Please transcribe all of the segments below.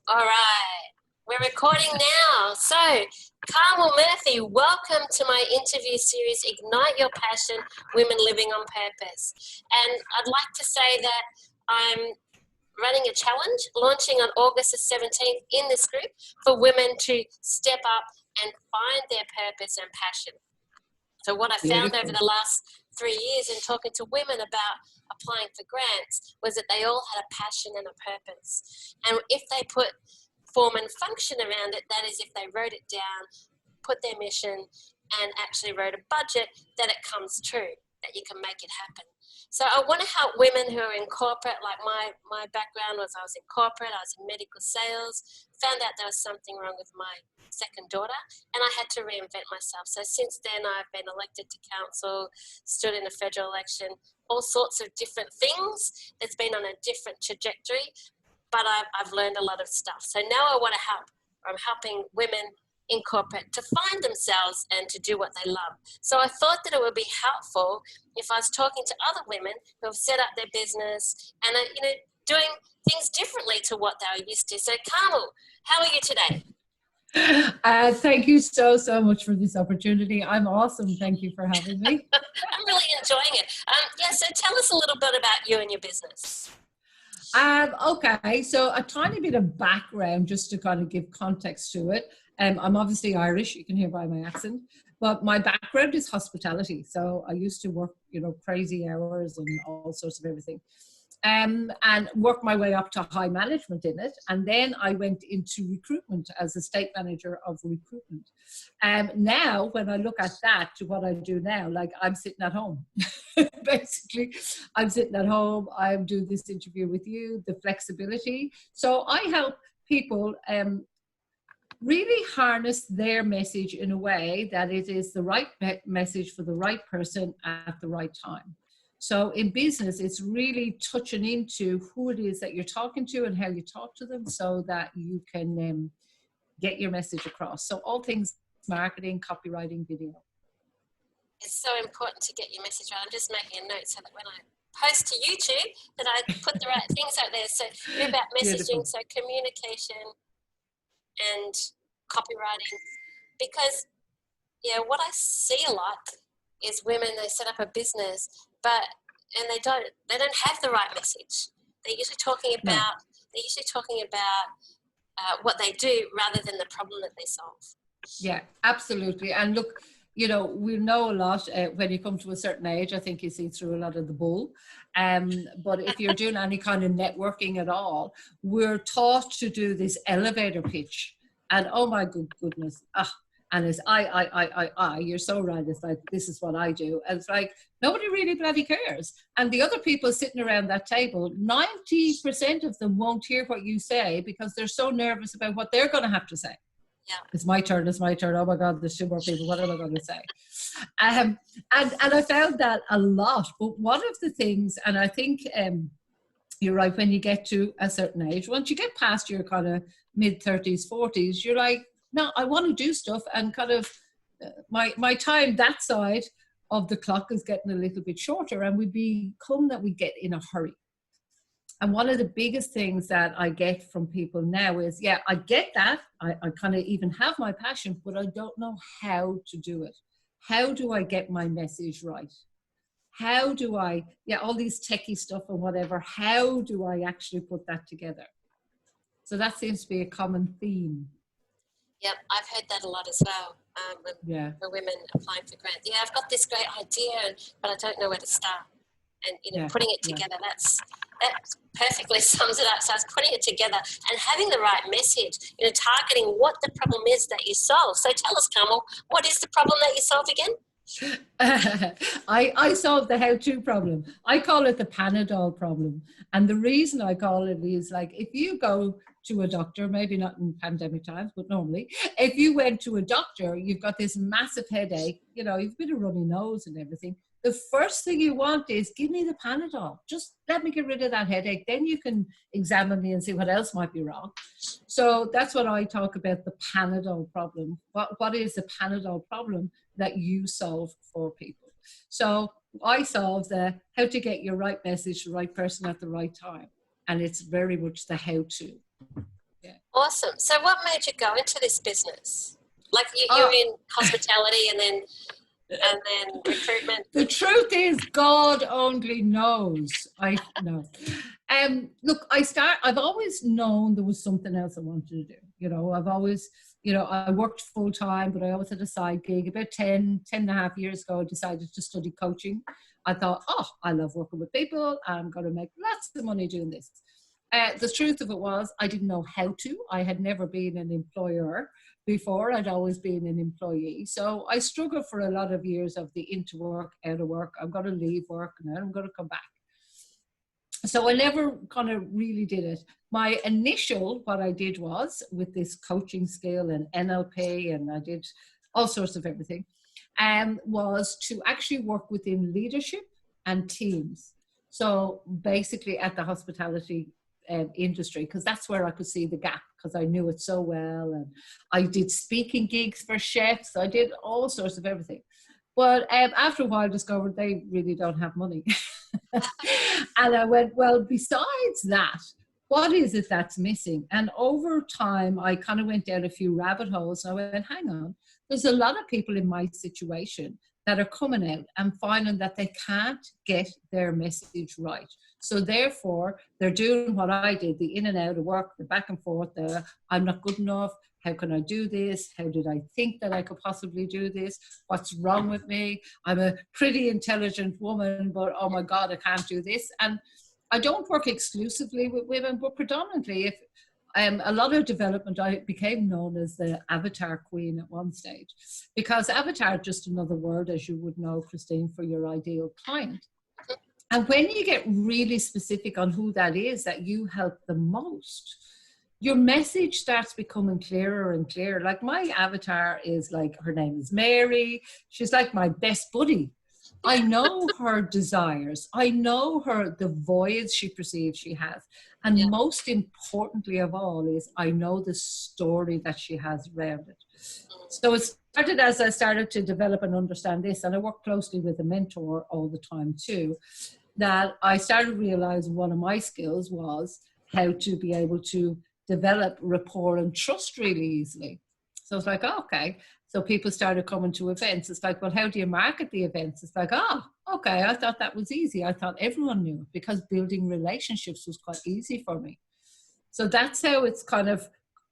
All right, we're recording now. So, Carmel Murphy, welcome to my interview series, Ignite Your Passion, Women Living on Purpose. And I'd like to say that I'm running a challenge launching on August the 17th in this group for women to step up and find their purpose and passion. So what I found over the last 3 years in talking to women about applying for grants was that they all had a passion and a purpose. And if they put form and function around it, that is, if they wrote it down, put their mission, and actually wrote a budget, then it comes true, that you can make it happen. So I want to help women who are in corporate. Like my background was I was in corporate, I was in medical sales, found out there was something wrong with my second daughter, and I had to reinvent myself. So since then, I've been elected to council, stood in a federal election, all sorts of different things. It's been on a different trajectory, but I've learned a lot of stuff. So now I want to help. I'm helping women in corporate to find themselves and to do what they love. So I thought that it would be helpful if I was talking to other women who have set up their business and are, doing things differently to what they were used to. So Carmel, how are you today? Thank you so much for this opportunity. I'm awesome. Thank you for having me. I'm really enjoying it. So tell us a little bit about you and your business. Okay, so a tiny bit of background just to kind of give context to it. I'm obviously Irish, you can hear by my accent, but my background is hospitality. So I used to work, crazy hours and all sorts of everything. And worked my way up to high management in it. And then I went into recruitment as a state manager of recruitment. Now, when I look at that to what I do now, like I'm sitting at home. Basically, I'm sitting at home. I'm doing this interview with you, the flexibility. So I help people really harness their message in a way that it is the right message for the right person at the right time. So in business, it's really touching into who it is that you're talking to and how you talk to them so that you can get your message across. So all things marketing, copywriting, video. It's so important to get your message out. I'm just making a note so that when I post to YouTube that I put the right things out there. So you're about messaging, so communication and copywriting. Because, what I see a lot is women, they set up a business, and they don't have the right message. They're usually talking about what they do rather than the problem that they solve. Yeah, absolutely. And look, we know a lot when you come to a certain age. I think you see through a lot of the bull. But if you're doing any kind of networking at all, we're taught to do this elevator pitch. And oh my goodness, and it's I, you're so right. It's like, this is what I do. And it's like, nobody really bloody cares. And the other people sitting around that table, 90% of them won't hear what you say because they're so nervous about what they're going to have to say. Yeah. It's my turn. Oh my God, there's two more people. What am I going to say? And I found that a lot. But one of the things, and I think you're right, when you get to a certain age, once you get past your kind of mid-30s, 40s, you're like, no, I want to do stuff, and kind of my time that side of the clock is getting a little bit shorter, and we become that we get in a hurry. And one of the biggest things that I get from people now is, yeah, I get that. I kind of even have my passion, but I don't know how to do it. How do I get my message right? How do I, all these techie stuff and whatever, how do I actually put that together? So that seems to be a common theme. Yep, I've heard that a lot as well. For women applying for grants. Yeah, I've got this great idea, but I don't know where to start. And putting it together, that perfectly sums it up. So I was putting it together and having the right message, targeting what the problem is that you solve. So tell us, Carmel, what is the problem that you solve again? I solve the how-to problem. I call it the Panadol problem. And the reason I call it is, like, if you go to a doctor, maybe not in pandemic times, but normally, if you went to a doctor, you've got this massive headache, you've a bit of runny nose and everything. The first thing you want is, give me the Panadol. Just let me get rid of that headache. Then you can examine me and see what else might be wrong. So that's what I talk about, the Panadol problem. What is the Panadol problem that you solve for people? So I solve the how to get your right message to the right person at the right time. And it's very much the how to. Yeah. Awesome. So what made you go into this business? Like you're Oh, in hospitality and then recruitment. the truth is, God only knows. I know. Look, I've always known there was something else I wanted to do. I've always, I worked full time, but I always had a side gig. About 10 and a half years ago, I decided to study coaching. I thought, oh, I love working with people. I'm going to make lots of money doing this. The truth of it was, I didn't know how to. I had never been an employer before. I'd always been an employee. So I struggled for a lot of years of the into work, out of work. I'm going to leave work and then I'm going to come back. So I never kind of really did it. My initial, what I did was with this coaching skill and NLP, and I did all sorts of everything, was to actually work within leadership and teams. So basically at the hospitality industry, because that's where I could see the gap, because I knew it so well. And I did speaking gigs for chefs. I did all sorts of everything. But after a while, I discovered they really don't have money. And I went, well, besides that, what is it that's missing? And over time, I kind of went down a few rabbit holes. And I went, hang on, there's a lot of people in my situation that are coming out and finding that they can't get their message right. So therefore, they're doing what I did, the in and out of work, the back and forth, the I'm not good enough. How can I do this? How did I think that I could possibly do this? What's wrong with me? I'm a pretty intelligent woman, but oh my God, I can't do this. And I don't work exclusively with women, but predominantly, if a lot of development, I became known as the avatar queen at one stage, because avatar is just another word, as you would know, Christine, for your ideal client. And when you get really specific on who that is that you help the most, your message starts becoming clearer and clearer. Like my avatar is like, her name is Mary. She's like my best buddy. I know her desires. I know the voids she perceives she has. And most importantly of all is I know the story that she has around it. So it started as I started to develop and understand this, and I work closely with a mentor all the time too, that I started to realize one of my skills was how to be able to develop rapport and trust really easily. So it's like, oh, okay. So people started coming to events. It's like, well, how do you market the events? It's like, oh, okay. I thought that was easy. I thought everyone knew it, because building relationships was quite easy for me. So that's how it's kind of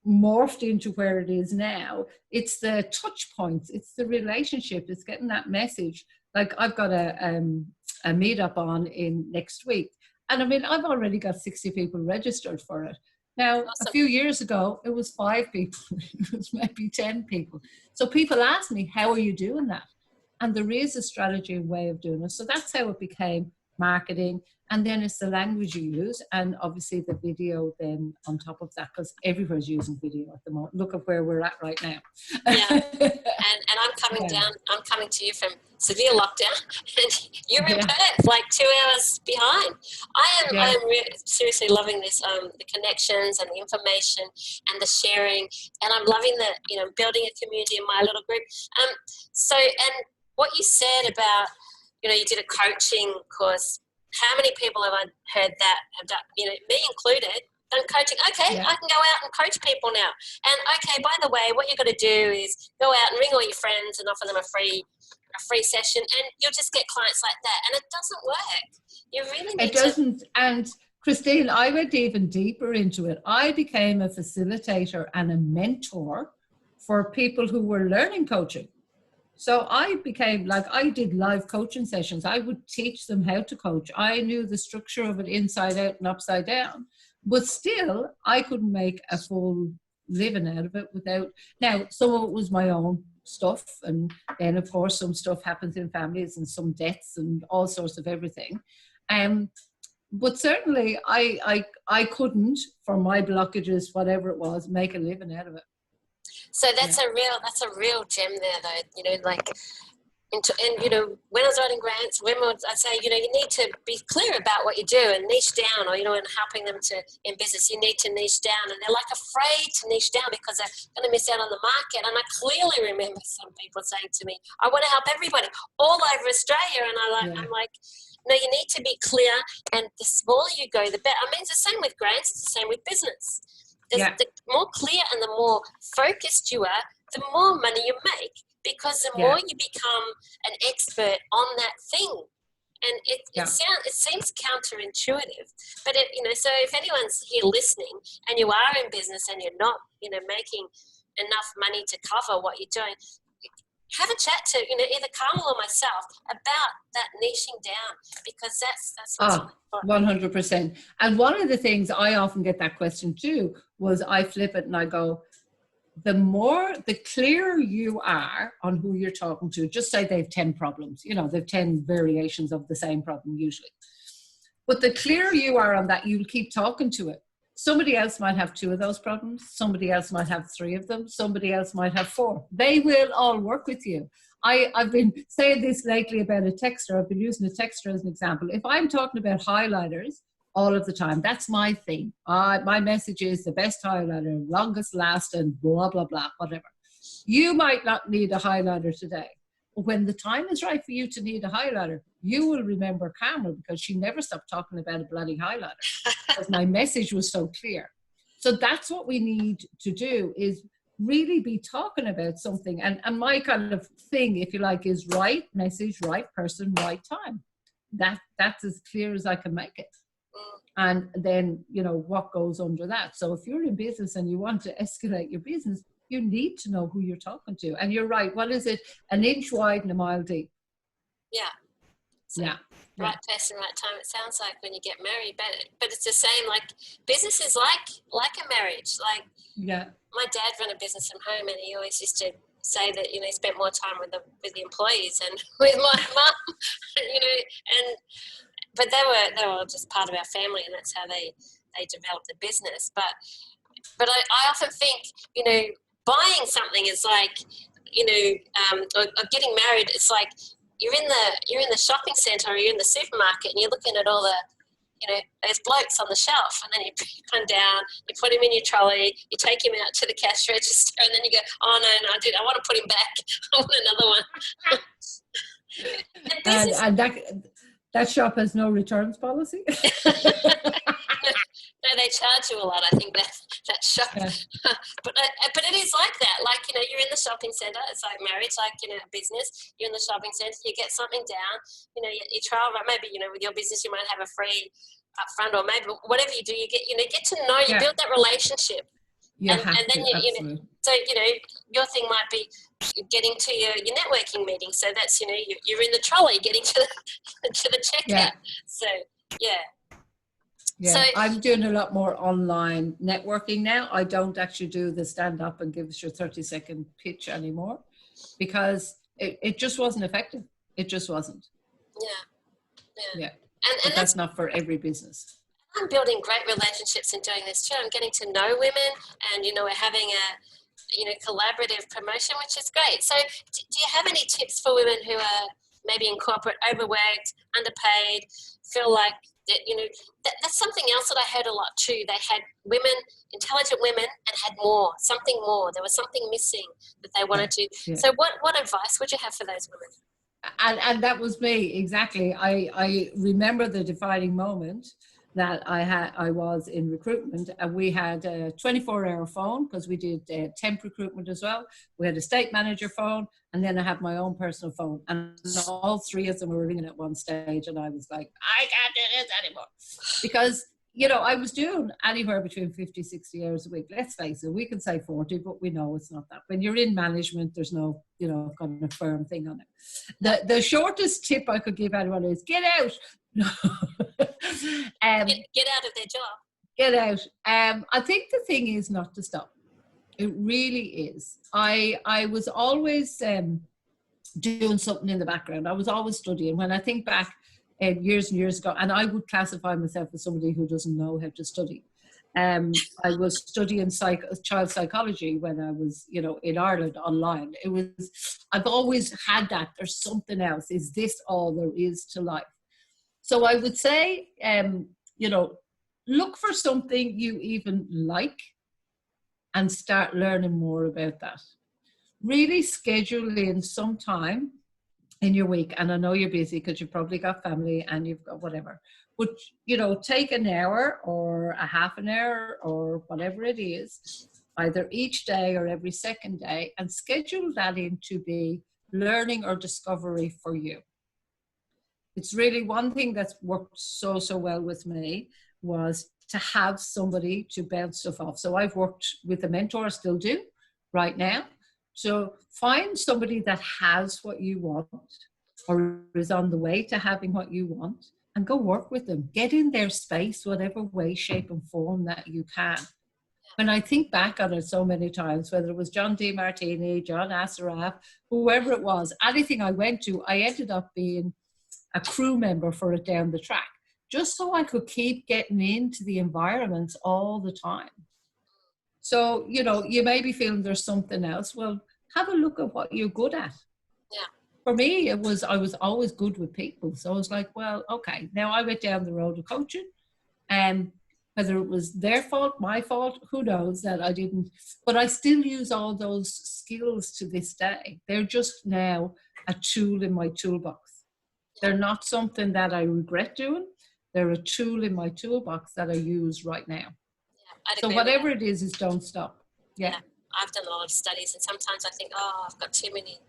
morphed into where it is now. It's the touch points. It's the relationship. It's getting that message. Like I've got a meetup on in next week. And I mean, I've already got 60 people registered for it. Now, Awesome. A few years ago, it was 5 people. It was maybe 10 people. So people ask me, how are you doing that? And there is a strategy and way of doing it. So that's how it became marketing. And then it's the language you use, and obviously the video then on top of that, because everybody's using video at the moment. Look at where we're at right now. Yeah, and I'm coming down. I'm coming to you from severe lockdown, and you're in Perth, like 2 hours behind. I am really, seriously loving this. The connections and the information and the sharing, and I'm loving the building a community in my little group. And what you said about you did a coaching course. How many people have I heard that have done, me included, done coaching? Okay, I can go out and coach people now. And okay, by the way, what you've got to do is go out and ring all your friends and offer them a free session, and you'll just get clients like that. And it doesn't work. You really need It doesn't. And Christine, I went even deeper into it. I became a facilitator and a mentor for people who were learning coaching. So I became like, I did live coaching sessions. I would teach them how to coach. I knew the structure of it inside out and upside down, but still I couldn't make a full living out of it without, now some of it was my own stuff. And then of course some stuff happens in families and some deaths and all sorts of everything. But certainly I couldn't, for my blockages, whatever it was, make a living out of it. So that's a real gem there, though. When I was writing grants, I'd say, you need to be clear about what you do and niche down, or and helping them in business, you need to niche down, and they're like afraid to niche down because they're going to miss out on the market. And I clearly remember some people saying to me, "I want to help everybody all over Australia," and I'm like. No, you need to be clear, and the smaller you go, the better. I mean, it's the same with grants. It's the same with business. Yeah. the more clear and the more focused you are, the more money you make, because the Yeah. more you become an expert on that thing. And Yeah. it seems counterintuitive, but so if anyone's here listening and you are in business and you're not, making enough money to cover what you're doing, have a chat to, either Carmel or myself about that niching down, because that's what's important. 100%. And one of the things I often get that question too was I flip it and I go, the clearer you are on who you're talking to, just say they've 10 problems, they've 10 variations of the same problem usually. But the clearer you are on that, you'll keep talking to it. Somebody else might have 2 of those problems. Somebody else might have 3 of them. Somebody else might have 4. They will all work with you. I've been saying this lately about a texter. I've been using a texter as an example. If I'm talking about highlighters all of the time, that's my thing. My message is the best highlighter, longest lasting, blah, blah, blah, whatever. You might not need a highlighter today. But when the time is right for you to need a highlighter, you will remember Carmel, because she never stopped talking about a bloody highlighter because my message was so clear. So that's what we need to do, is really be talking about something. And my kind of thing, if you like, is right message, right person, right time. That's as clear as I can make it. And then, what goes under that. So if you're in business and you want to escalate your business, you need to know who you're talking to. And you're right. What is it? An inch wide and a mile deep. Yeah. So right person, right time. It sounds like when you get married, but it's the same. Like business is like a marriage. Like my dad ran a business from home, and he always used to say that he spent more time with the employees and with my mum. But they were just part of our family, and that's how they developed the business. But I often think buying something is like or getting married. It's like you're in the shopping centre, or you're in the supermarket, and you're looking at all the those blokes on the shelf, and then you pick one down, you put him in your trolley, you take him out to the cash register, and then you go, oh no, I want to put him back. I want another one. And that shop has no returns policy. No, they charge you a lot. I think that shop, but it is like that. Like you're in the shopping centre. It's like marriage, like a business. You're in the shopping centre. You get something down. You trial. Maybe with your business, you might have a free upfront, or maybe whatever you do, you get to know. You build that relationship. And then so your thing might be getting to your networking meeting. So that's you're in the trolley getting to the checkout. So so I'm doing a lot more online networking now. I don't actually do the stand up and give us your 30-second pitch anymore, because it just wasn't effective. It just wasn't. And that's not for every business. I'm building great relationships in doing this too. I'm getting to know women, and we're having a collaborative promotion, which is great. So do you have any tips for women who are maybe in corporate, overworked, underpaid, feel like that, that's something else that I heard a lot too. They had women, intelligent women, and had something more. There was something missing that they wanted to. So what advice would you have for those women? And that was me, exactly. I remember the defining moment that I was in recruitment, and we had a 24-hour phone, because we did temp recruitment as well. We had a state manager phone, and then I had my own personal phone, and all 3 of them were ringing at one stage, and I was like, I can't do this anymore, because I was doing anywhere between 50, 60 hours a week. Let's face it, we can say 40, but we know it's not that. When you're in management, there's no, kind of firm thing on it. The shortest tip I could give anyone is get out. Get out of their job. Get out. I think the thing is not to stop. It really is. I was always doing something in the background. I was always studying. When I think back years and years ago, and I would classify myself as somebody who doesn't know how to study. I was studying child psychology when I was, in Ireland online. I've always had that. There's something else. Is this all there is to life? So I would say, look for something you even like and start learning more about that. Really schedule in some time in your week. And I know you're busy because you've probably got family and you've got whatever. But, you know, take an hour or a half an hour or whatever it is, either each day or every second day, and schedule that in to be learning or discovery for you. It's really one thing that's worked so, so well with me was to have somebody to bounce stuff off. So I've worked with a mentor, still do right now. So find somebody that has what you want or is on the way to having what you want and go work with them. Get in their space, whatever way, shape and form that you can. When I think back on it so many times, whether it was John D. Martini, John Assaraf, whoever it was, anything I went to, I ended up being a crew member for it down the track, just so I could keep getting into the environments all the time. So, you know, you may be feeling there's something else. Well, have a look at what you're good at. Yeah. For me, I was always good with people. So I was like, well, okay, now I went down the road of coaching, and whether it was their fault, my fault, who knows that I didn't, but I still use all those skills to this day. They're just now a tool in my toolbox. They're not something that I regret doing. They're a tool in my toolbox that I use right now. Yeah, so whatever it is don't stop. Yeah. I've done a lot of studies, and sometimes I think, oh, I've got too many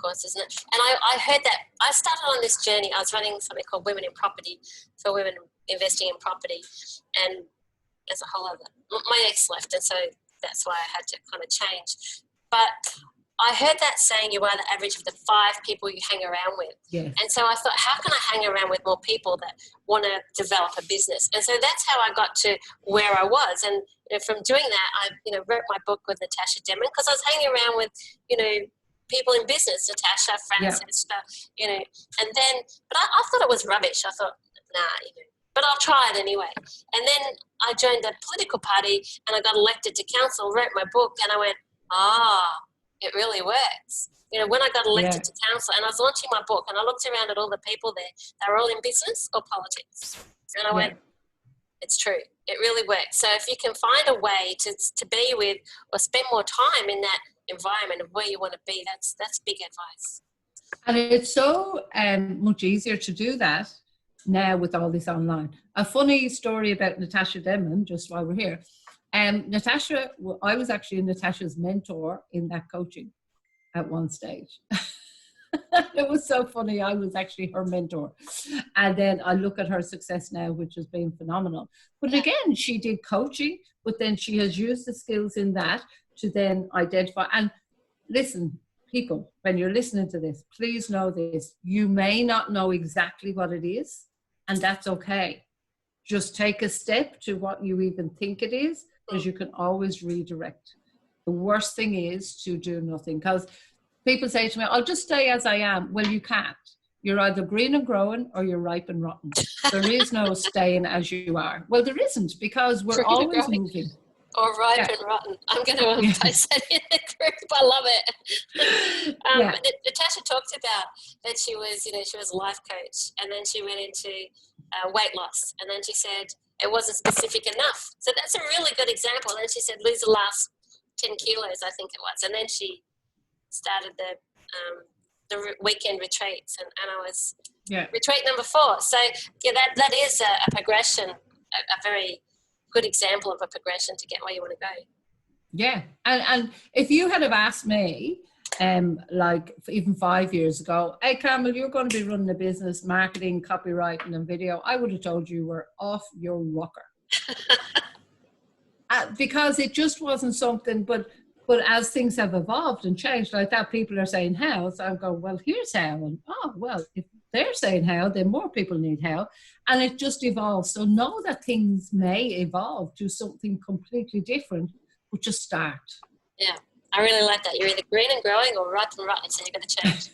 courses. And I heard that. I started on this journey. I was running something called Women in Property for women investing in property, and there's a whole other. My ex left, and so that's why I had to kind of change. But I heard that saying, you are the average of the 5 people you hang around with. Yes. And so I thought, how can I hang around with more people that want to develop a business? And so that's how I got to where I was. And from doing that, I wrote my book with Natasha Denman, because I was hanging around with people in business, Natasha, Francis, and then, but I thought it was rubbish. I thought, nah, but I'll try it anyway. And then I joined a political party and I got elected to council, wrote my book, and I went, it really works. When I got elected to council and I was launching my book, and I looked around at all the people there, they were all in business or politics. And I went, it's true. It really works. So if you can find a way to be with or spend more time in that environment of where you want to be, that's big advice. And it's so much easier to do that now with all this online. A funny story about Natasha Denman, just while we're here. Natasha, I was actually Natasha's mentor in that coaching at one stage. It was so funny. I was actually her mentor. And then I look at her success now, which has been phenomenal. But again, she did coaching, but then she has used the skills in that to then identify. And listen, people, when you're listening to this, please know this. You may not know exactly what it is, and that's okay. Just take a step to what you even think it is, because you can always redirect. The worst thing is to do nothing, because people say to me, I'll just stay as I am. Well, you can't. You're either green and growing or you're ripe and rotten. There is no staying as you are. Well, there isn't, because we're always moving. Or ripe and rotten. I'm going to post that in the group. I love it. Natasha talked about that she was a life coach, and then she went into weight loss, and then she said it wasn't specific enough. So that's a really good example. And then she said lose the last 10 kilos, I think it was, and then she started the weekend retreats, and I was retreat number 4. So that is a progression, a very good example of a progression to get where you want to go. Yeah, and if you had have asked me, like even 5 years ago, hey Carmel, you're going to be running a business, marketing, copywriting, and video, I would have told you were off your rocker. Because it just wasn't something. But as things have evolved and changed like that, people are saying how. So I'm going, well, here's how. And if they're saying how, then more people need how. And it just evolves. So know that things may evolve to something completely different, but just start. Yeah, I really like that. You're either green and growing or ripe and rotten, so you're going to change.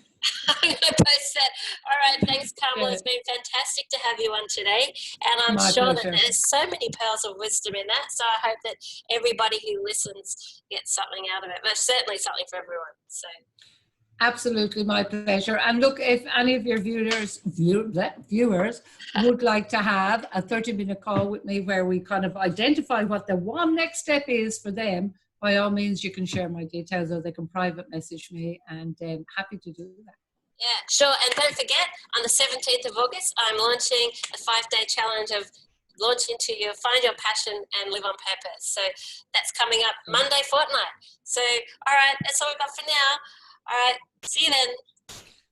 I'm going to post that. All right, thanks, Carmel. It's been fantastic to have you on today. And I'm sure that there's so many pearls of wisdom in that. So I hope that everybody who listens gets something out of it. But certainly something for everyone. So. Absolutely, my pleasure. And look, if any of your viewers would like to have a 30-minute call with me where we kind of identify what the one next step is for them, by all means, you can share my details, or they can private message me, and happy to do that. Yeah, sure. And don't forget, on the 17th of August, I'm launching a 5-day challenge of launch into your find your passion and live on purpose. So that's coming up Monday fortnight. So, all right, that's all we've got for now. All right, see you then.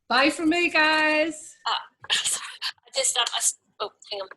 Bye from me, guys. Oh, sorry. Oh, hang on.